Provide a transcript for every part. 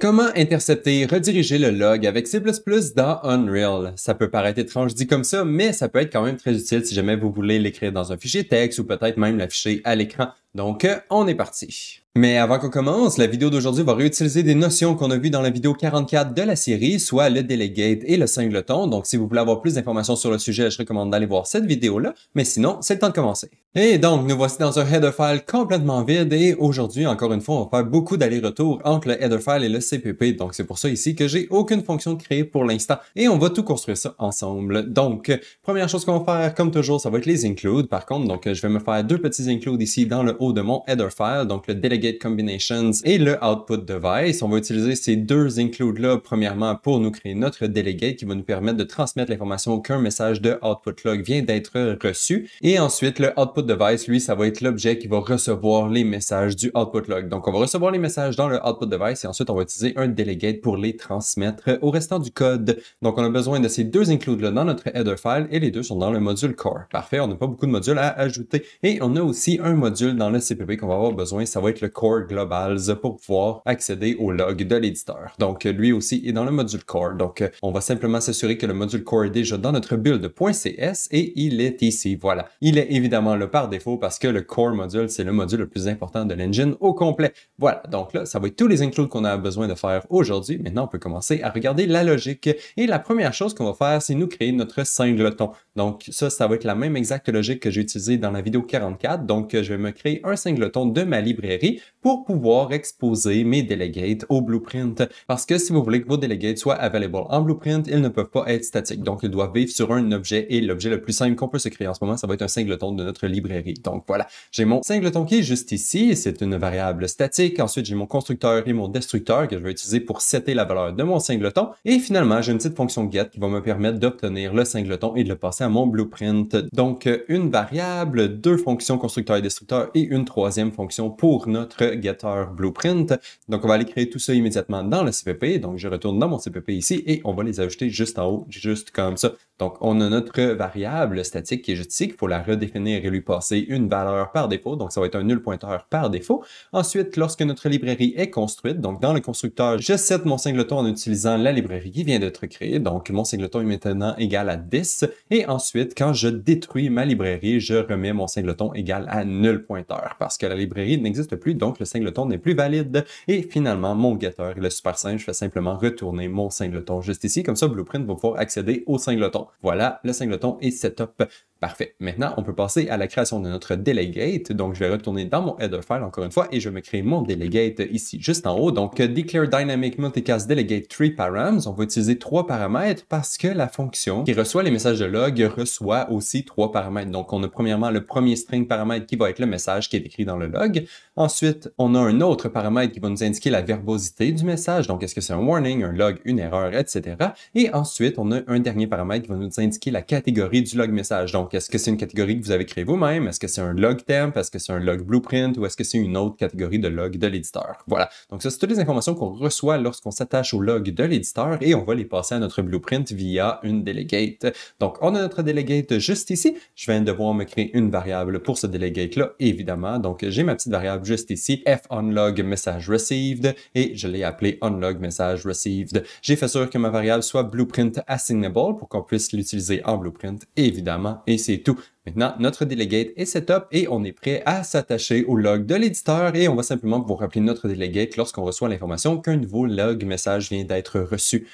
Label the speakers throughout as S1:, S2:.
S1: Comment intercepter et rediriger le log avec C++ dans Unreal? Ça peut paraître étrange dit comme ça, mais ça peut être quand même très utile si jamais vous voulez l'écrire dans un fichier texte ou peut-être même l'afficher à l'écran. Donc, on est parti. Mais avant qu'on commence, la vidéo d'aujourd'hui va réutiliser des notions qu'on a vues dans la vidéo 44 de la série, soit le delegate et le singleton. Donc, si vous voulez avoir plus d'informations sur le sujet, je recommande d'aller voir cette vidéo-là. Mais sinon, c'est le temps de commencer. Et donc, nous voici dans un header file complètement vide et aujourd'hui, encore une fois, on va faire beaucoup d'allers-retours entre le header file et le CPP. Donc, c'est pour ça ici que j'ai aucune fonction créée pour l'instant et on va tout construire ça ensemble. Donc, première chose qu'on va faire, comme toujours, ça va être les includes. Par contre, donc, je vais me faire deux petits includes ici dans le haut de mon header file, donc le delegate combinations et le output device. On va utiliser ces deux includes-là, premièrement, pour nous créer notre delegate qui va nous permettre de transmettre l'information qu'un message de output log vient d'être reçu. Et ensuite, le output device, lui, ça va être l'objet qui va recevoir les messages du output log. Donc, on va recevoir les messages dans le output device et ensuite, on va utiliser un delegate pour les transmettre au restant du code. Donc, on a besoin de ces deux includes-là dans notre header file et les deux sont dans le module core. Parfait, on n'a pas beaucoup de modules à ajouter. Et on a aussi un module dans le CPP qu'on va avoir besoin, ça va être le core globals pour pouvoir accéder au log de l'éditeur. Donc, lui aussi est dans le module core. Donc, on va simplement s'assurer que le module core est déjà dans notre build.cs et il est ici. Voilà. Il est évidemment là par défaut parce que le core module, c'est le module le plus important de l'engine au complet. Voilà. Donc là, ça va être tous les includes qu'on a besoin de faire aujourd'hui. Maintenant, on peut commencer à regarder la logique. Et la première chose qu'on va faire, c'est nous créer notre singleton. Donc, ça va être la même exacte logique que j'ai utilisée dans la vidéo 44. Donc, je vais me créer un singleton de ma librairie pour pouvoir exposer mes delegates au blueprint. Parce que si vous voulez que vos delegates soient available en blueprint, ils ne peuvent pas être statiques. Donc, ils doivent vivre sur un objet et l'objet le plus simple qu'on peut se créer en ce moment, ça va être un singleton de notre librairie. Donc, voilà. J'ai mon singleton qui est juste ici. C'est une variable statique. Ensuite, j'ai mon constructeur et mon destructeur que je vais utiliser pour setter la valeur de mon singleton. Et finalement, j'ai une petite fonction get qui va me permettre d'obtenir le singleton et de le passer à mon blueprint. Donc, une variable, deux fonctions constructeur et destructeur et une troisième fonction pour notre getter blueprint. Donc, on va aller créer tout ça immédiatement dans le CPP. Donc, je retourne dans mon CPP ici et on va les ajouter juste en haut, juste comme ça. Donc, on a notre variable statique qui est juste ici, qu'il faut la redéfinir et lui passer une valeur par défaut. Donc, ça va être un nul pointeur par défaut. Ensuite, lorsque notre librairie est construite, donc dans le constructeur, je set mon singleton en utilisant la librairie qui vient d'être créée. Donc, mon singleton est maintenant égal à 10. Et ensuite, quand je détruis ma librairie, je remets mon singleton égal à nul pointeur parce que la librairie n'existe plus, donc le singleton n'est plus valide. Et finalement, mon getter est le super simple. Je fais simplement retourner mon singleton juste ici. Comme ça, Blueprint va pouvoir accéder au singleton. Voilà, le singleton est setup. Parfait. Maintenant, on peut passer à la création de notre delegate. Donc, je vais retourner dans mon header file encore une fois et je vais me créer mon delegate ici, juste en haut. Donc, declare dynamic multicast delegate 3 params. On va utiliser 3 paramètres parce que la fonction qui reçoit les messages de log reçoit aussi 3 paramètres. Donc, on a premièrement le premier string paramètre qui va être le message qui est écrit dans le log. Ensuite, on a un autre paramètre qui va nous indiquer la verbosité du message. Donc, est-ce que c'est un warning, un log, une erreur, etc. Et ensuite, on a un dernier paramètre qui va nous indiquer la catégorie du log message. Donc, est-ce que c'est une catégorie que vous avez créée vous-même? Est-ce que c'est un log temp? Est-ce que c'est un log blueprint? Ou est-ce que c'est une autre catégorie de log de l'éditeur? Voilà. Donc, ça, c'est toutes les informations qu'on reçoit lorsqu'on s'attache au log de l'éditeur et on va les passer à notre blueprint via une delegate. Donc, on a notre delegate juste ici. Je viens de devoir me créer une variable pour ce delegate-là, évidemment. Donc, j'ai ma petite variable juste ici, fonlog message received, et je l'ai appelé onlog message received. J'ai fait sûr que ma variable soit blueprint assignable pour qu'on puisse l'utiliser en blueprint, évidemment, et c'est tout. Maintenant, notre delegate est setup et on est prêt à s'attacher au log de l'éditeur et on va simplement pouvoir appeler notre delegate lorsqu'on reçoit l'information qu'un nouveau log message vient d'être reçu.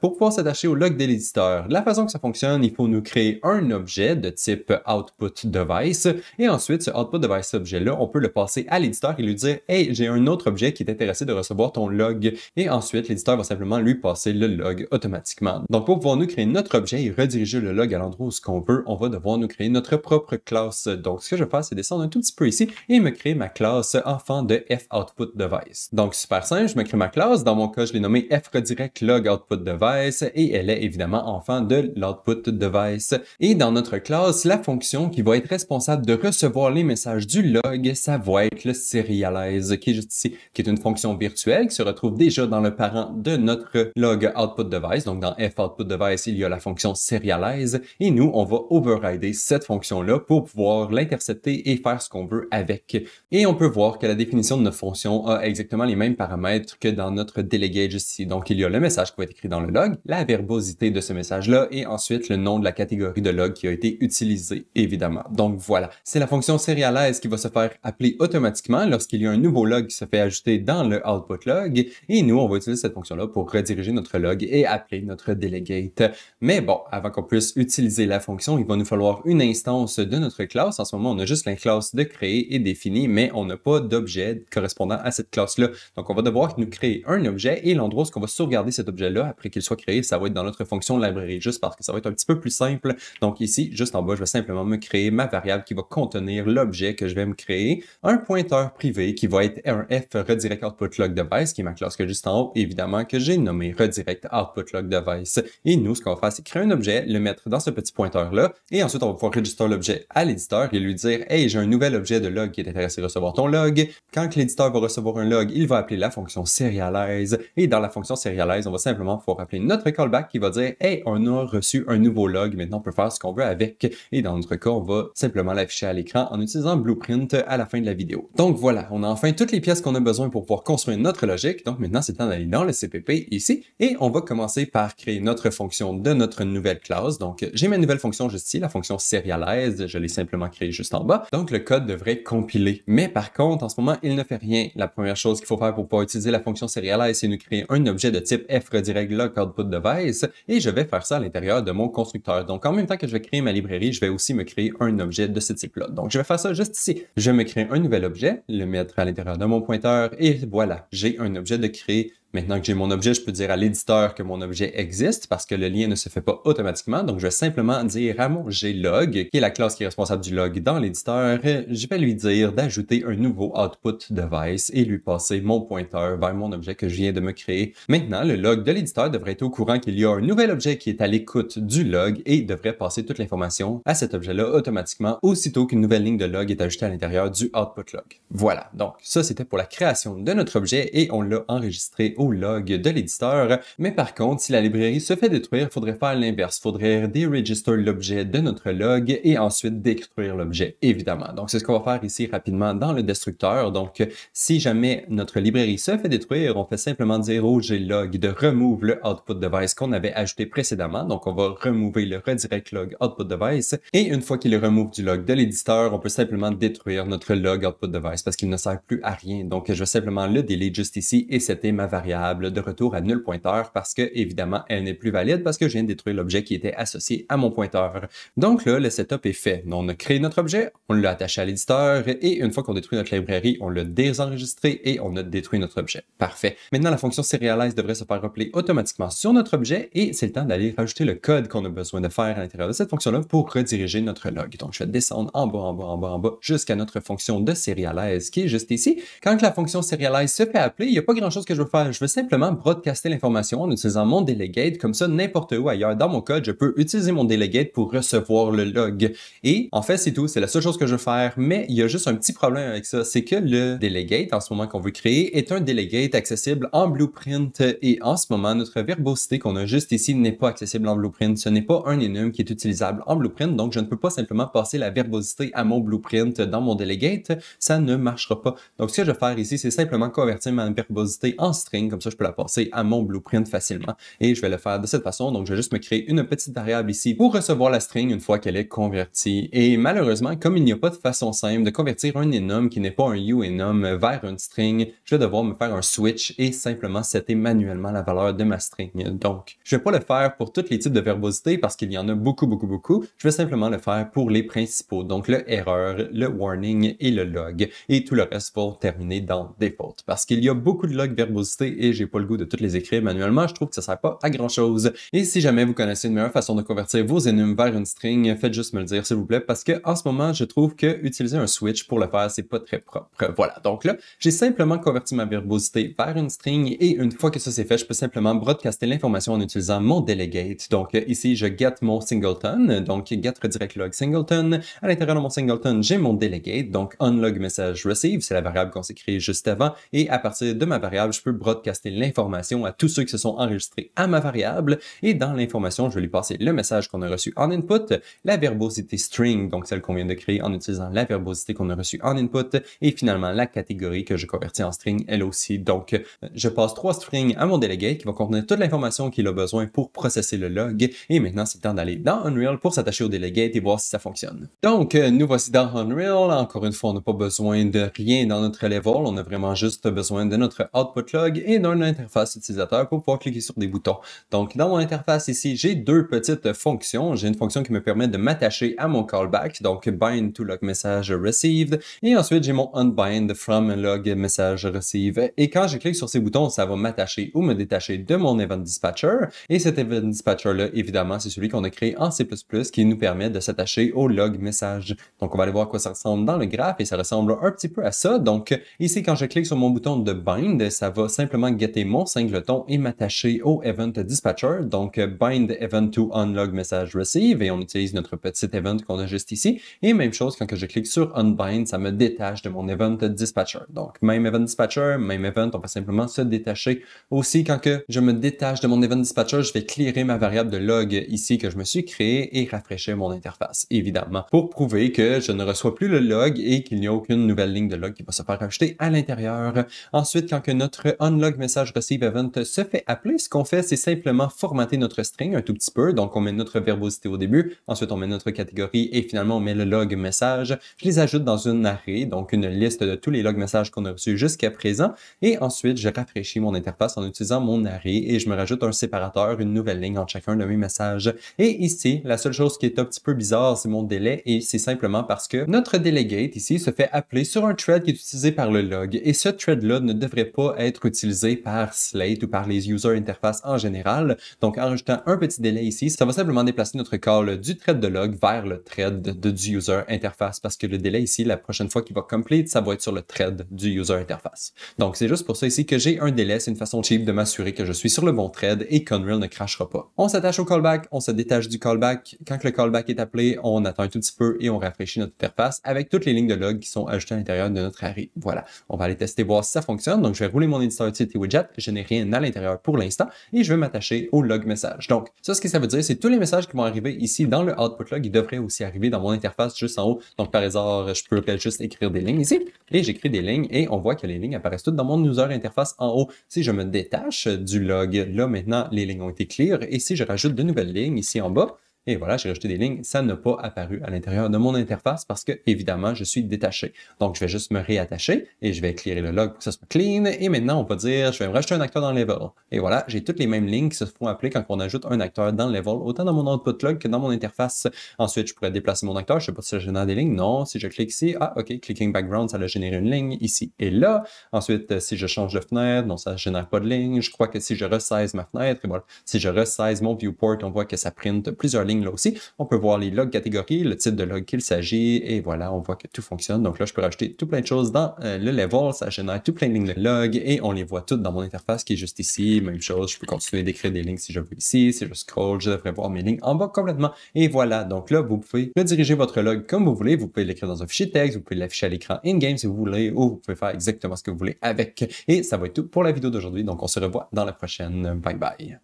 S1: Pour pouvoir s'attacher au log de l'éditeur, la façon que ça fonctionne, il faut nous créer un objet de type output device et ensuite, ce output device objet-là, on peut le passer à l'éditeur et lui dire « Hey, j'ai un autre objet qui est intéressé de recevoir ton log. » Et ensuite, l'éditeur va simplement lui passer le log automatiquement. Donc, pour pouvoir nous créer notre objet et rediriger le log à l'endroit où ce qu'on veut, on va devoir nous créer notre propre classe. Donc, ce que je vais faire, c'est descendre un tout petit peu ici et me créer ma classe enfant de foutputDevice. Donc, super simple, je me crée ma classe. Dans mon cas, je l'ai nommée fRedirect_log_output_device et elle est évidemment enfant de l'output device. Et dans notre classe, la fonction qui va être responsable de recevoir les messages du log, ça va être le serialize, qui est juste ici, qui est une fonction virtuelle qui se retrouve déjà dans le parent de notre log output device. Donc, dans foutputDevice, il y a la fonction serialize et nous, on va overrider cette fonction fonction-là pour pouvoir l'intercepter et faire ce qu'on veut avec. Et on peut voir que la définition de notre fonction a exactement les mêmes paramètres que dans notre delegate juste ici. Donc, il y a le message qui va être écrit dans le log, la verbosité de ce message-là et ensuite le nom de la catégorie de log qui a été utilisée, évidemment. Donc, voilà. C'est la fonction serialize qui va se faire appeler automatiquement lorsqu'il y a un nouveau log qui se fait ajouter dans le output log. Et nous, on va utiliser cette fonction-là pour rediriger notre log et appeler notre delegate. Mais bon, avant qu'on puisse utiliser la fonction, il va nous falloir une instance de notre classe. En ce moment, on a juste la classe de créer et définie, mais on n'a pas d'objet correspondant à cette classe-là. Donc, on va devoir nous créer un objet et l'endroit où on va sauvegarder cet objet-là après qu'il soit créé, ça va être dans notre fonction library, juste parce que ça va être un petit peu plus simple. Donc ici, juste en bas, je vais simplement me créer ma variable qui va contenir l'objet que je vais me créer, un pointeur privé qui va être un f redirect output log device, qui est ma classe que juste en haut, évidemment, que j'ai nommé redirect output log device. Et nous, ce qu'on va faire, c'est créer un objet, le mettre dans ce petit pointeur-là, et ensuite, on va pouvoir register l'objet à l'éditeur et lui dire, hey, j'ai un nouvel objet de log qui est intéressé à recevoir ton log. Quand l'éditeur va recevoir un log, il va appeler la fonction serialize, et dans la fonction serialize, on va simplement pouvoir appeler notre callback qui va dire, hey, on a reçu un nouveau log, maintenant on peut faire ce qu'on veut avec. Et dans notre cas, on va simplement l'afficher à l'écran en utilisant Blueprint à la fin de la vidéo. Donc voilà, on a enfin toutes les pièces qu'on a besoin pour pouvoir construire notre logique. Donc maintenant, c'est le temps d'aller dans le CPP ici et on va commencer par créer notre fonction de notre nouvelle classe. Donc j'ai ma nouvelle fonction juste ici, la fonction serialize, je l'ai simplement créée juste en bas. Donc le code devrait compiler. Mais par contre, en ce moment, il ne fait rien. La première chose qu'il faut faire pour pouvoir utiliser la fonction serialize, c'est nous créer un objet de type f redirect log output device et je vais faire ça à l'intérieur de mon constructeur. Donc en même temps que je vais créer ma librairie, je vais aussi me créer un objet de ce type-là. Donc je vais faire ça juste ici. Je vais me créer un nouvel objet, le mettre à l'intérieur de mon pointeur et voilà, j'ai un objet de créer. Maintenant que j'ai mon objet, je peux dire à l'éditeur que mon objet existe parce que le lien ne se fait pas automatiquement. Donc, je vais simplement dire à mon glog, qui est la classe qui est responsable du log dans l'éditeur, je vais lui dire d'ajouter un nouveau output device et lui passer mon pointeur vers mon objet que je viens de me créer. Maintenant, le log de l'éditeur devrait être au courant qu'il y a un nouvel objet qui est à l'écoute du log et devrait passer toute l'information à cet objet-là automatiquement aussitôt qu'une nouvelle ligne de log est ajoutée à l'intérieur du output log. Voilà. Donc, ça, c'était pour la création de notre objet et on l'a enregistré au log de l'éditeur. Mais par contre, si la librairie se fait détruire, il faudrait faire l'inverse. Il faudrait déregister l'objet de notre log et ensuite détruire l'objet, évidemment. Donc, c'est ce qu'on va faire ici rapidement dans le destructeur. Donc, si jamais notre librairie se fait détruire, on fait simplement dire au glog de remove le output device qu'on avait ajouté précédemment. Donc, on va remover le redirect log output device. Et une fois qu'il est remove du log de l'éditeur, on peut simplement détruire notre log output device parce qu'il ne sert plus à rien. Donc, je vais simplement le delete juste ici et c'était ma variable de retour à nul pointeur parce que, évidemment, elle n'est plus valide parce que je viens de détruire l'objet qui était associé à mon pointeur. Donc là, le setup est fait. On a créé notre objet, on l'a attaché à l'éditeur et une fois qu'on détruit notre librairie, on l'a désenregistré et on a détruit notre objet. Parfait. Maintenant, la fonction serialize devrait se faire appeler automatiquement sur notre objet et c'est le temps d'aller rajouter le code qu'on a besoin de faire à l'intérieur de cette fonction-là pour rediriger notre log. Donc, je vais descendre en bas, en bas, en bas, en bas jusqu'à notre fonction de serialize qui est juste ici. Quand la fonction serialize se fait appeler, il n'y a pas grand-chose que je veux faire. Je veux simplement broadcaster l'information en utilisant mon delegate. Comme ça, n'importe où ailleurs dans mon code, je peux utiliser mon delegate pour recevoir le log. Et en fait, c'est tout. C'est la seule chose que je veux faire. Mais il y a juste un petit problème avec ça. C'est que le delegate, en ce moment qu'on veut créer, est un delegate accessible en Blueprint. Et en ce moment, notre verbosité qu'on a juste ici n'est pas accessible en Blueprint. Ce n'est pas un enum qui est utilisable en Blueprint. Donc, je ne peux pas simplement passer la verbosité à mon Blueprint dans mon delegate. Ça ne marchera pas. Donc, ce que je vais faire ici, c'est simplement convertir ma verbosité en string. Comme ça, je peux la passer à mon Blueprint facilement. Et je vais le faire de cette façon. Donc, je vais juste me créer une petite variable ici pour recevoir la string une fois qu'elle est convertie. Et malheureusement, comme il n'y a pas de façon simple de convertir un enum qui n'est pas un uenum vers une string, je vais devoir me faire un switch et simplement setter manuellement la valeur de ma string. Donc, je vais pas le faire pour tous les types de verbosité parce qu'il y en a beaucoup, beaucoup, beaucoup. Je vais simplement le faire pour les principaux. Donc, le erreur, le warning et le log. Et tout le reste va terminer dans default. Parce qu'il y a beaucoup de log verbosité et j'ai pas le goût de toutes les écrire manuellement, je trouve que ça sert pas à grand chose. Et si jamais vous connaissez une meilleure façon de convertir vos enums vers une string, faites juste me le dire s'il vous plaît, parce que en ce moment, je trouve que utiliser un switch pour le faire, c'est pas très propre. Voilà, donc là, j'ai simplement converti ma verbosité vers une string et une fois que ça c'est fait, je peux simplement broadcaster l'information en utilisant mon delegate. Donc ici, je get mon singleton, donc get redirect log singleton. À l'intérieur de mon singleton, j'ai mon delegate, donc onLog message receive, c'est la variable qu'on s'est créée juste avant, et à partir de ma variable, je peux broadcaster broadcaster l'information à tous ceux qui se sont enregistrés à ma variable. Et dans l'information, je vais lui passer le message qu'on a reçu en input, la verbosité string, donc celle qu'on vient de créer en utilisant la verbosité qu'on a reçue en input, et finalement la catégorie que je convertis en string elle aussi. Donc, je passe 3 strings à mon delegate qui va contenir toute l'information qu'il a besoin pour processer le log. Et maintenant, c'est le temps d'aller dans Unreal pour s'attacher au delegate et voir si ça fonctionne. Donc, nous voici dans Unreal. Encore une fois, on n'a pas besoin de rien dans notre level. On a vraiment juste besoin de notre output log et d'une interface utilisateur pour pouvoir cliquer sur des boutons. Donc, dans mon interface ici, j'ai deux petites fonctions. J'ai une fonction qui me permet de m'attacher à mon callback, donc bind to log message received. Et ensuite, j'ai mon unbind from log message receive. Et quand je clique sur ces boutons, ça va m'attacher ou me détacher de mon event dispatcher. Et cet event dispatcher-là, évidemment, c'est celui qu'on a créé en C++ qui nous permet de s'attacher au log message. Donc, on va aller voir à quoi ça ressemble dans le graphe et ça ressemble un petit peu à ça. Donc, ici, quand je clique sur mon bouton de bind, ça va simplement getter mon singleton et m'attacher au event dispatcher. Donc, bind event to unlog message receive et on utilise notre petit event qu'on a juste ici. Et même chose, quand je clique sur unbind, ça me détache de mon event dispatcher. Donc, même event dispatcher, même event, on va simplement se détacher. Aussi, quand je me détache de mon event dispatcher, je vais clearer ma variable de log ici que je me suis créée et rafraîchir mon interface, évidemment, pour prouver que je ne reçois plus le log et qu'il n'y a aucune nouvelle ligne de log qui va se faire rajouter à l'intérieur. Ensuite, quand notre unlog message receive event se fait appeler, ce qu'on fait, c'est simplement formater notre string un tout petit peu. Donc, on met notre verbosité au début, ensuite on met notre catégorie et finalement on met le log message. Je les ajoute dans une array, donc une liste de tous les log messages qu'on a reçus jusqu'à présent. Et ensuite, je rafraîchis mon interface en utilisant mon array et je me rajoute un séparateur, une nouvelle ligne entre chacun de mes messages. Et ici, la seule chose qui est un petit peu bizarre, c'est mon délai et c'est simplement parce que notre delegate ici se fait appeler sur un thread qui est utilisé par le log. Et ce thread-là ne devrait pas être utilisé par Slate ou par les user interface en général. Donc, en rajoutant un petit délai ici, ça va simplement déplacer notre call du thread de log vers le thread du user interface parce que le délai ici, la prochaine fois qu'il va complete, ça va être sur le thread du user interface. Donc, c'est juste pour ça ici que j'ai un délai. C'est une façon cheap de m'assurer que je suis sur le bon thread et qu'Unreal ne crashera pas. On s'attache au callback, on se détache du callback. Quand le callback est appelé, on attend un tout petit peu et on rafraîchit notre interface avec toutes les lignes de log qui sont ajoutées à l'intérieur de notre array. Voilà. On va aller tester, voir si ça fonctionne. Donc, je vais rouler mon editor utility widget. Je n'ai rien à l'intérieur pour l'instant et je vais m'attacher au log message. Donc, ça, ce que ça veut dire, c'est tous les messages qui vont arriver ici dans le output log, ils devraient aussi arriver dans mon interface juste en haut. Donc, par hasard, je peux juste écrire des lignes ici et j'écris des lignes et on voit que les lignes apparaissent toutes dans mon user interface en haut. Si je me détache du log, là, maintenant, les lignes ont été clear et si je rajoute de nouvelles lignes ici en bas, et voilà, j'ai rajouté des lignes, ça n'a pas apparu à l'intérieur de mon interface parce que, évidemment, je suis détaché. Donc, je vais juste me réattacher et je vais clearer le log pour que ça soit clean. Et maintenant, on va dire, je vais me rajouter un acteur dans le level. Et voilà, j'ai toutes les mêmes lignes qui se font appeler quand on ajoute un acteur dans le level, autant dans mon output log que dans mon interface. Ensuite, je pourrais déplacer mon acteur. Je sais pas si ça génère des lignes. Non, si je clique ici, ah, OK, clicking background, ça a généré une ligne ici et là. Ensuite, si je change de fenêtre, non, ça ne génère pas de ligne. Je crois que si je resize ma fenêtre, et voilà, si je resize mon viewport, on voit que ça print plusieurs lignes là aussi. On peut voir les logs catégories, le type de log qu'il s'agit, et voilà, on voit que tout fonctionne. Donc là, je peux rajouter tout plein de choses dans le level, ça génère tout plein de lignes de log, et on les voit toutes dans mon interface qui est juste ici. Même chose, je peux continuer d'écrire des lignes si je veux ici. Si je scroll, je devrais voir mes lignes en bas complètement. Et voilà, donc là, vous pouvez rediriger votre log comme vous voulez. Vous pouvez l'écrire dans un fichier texte, vous pouvez l'afficher à l'écran in-game si vous voulez, ou vous pouvez faire exactement ce que vous voulez avec. Et ça va être tout pour la vidéo d'aujourd'hui. Donc on se revoit dans la prochaine. Bye bye.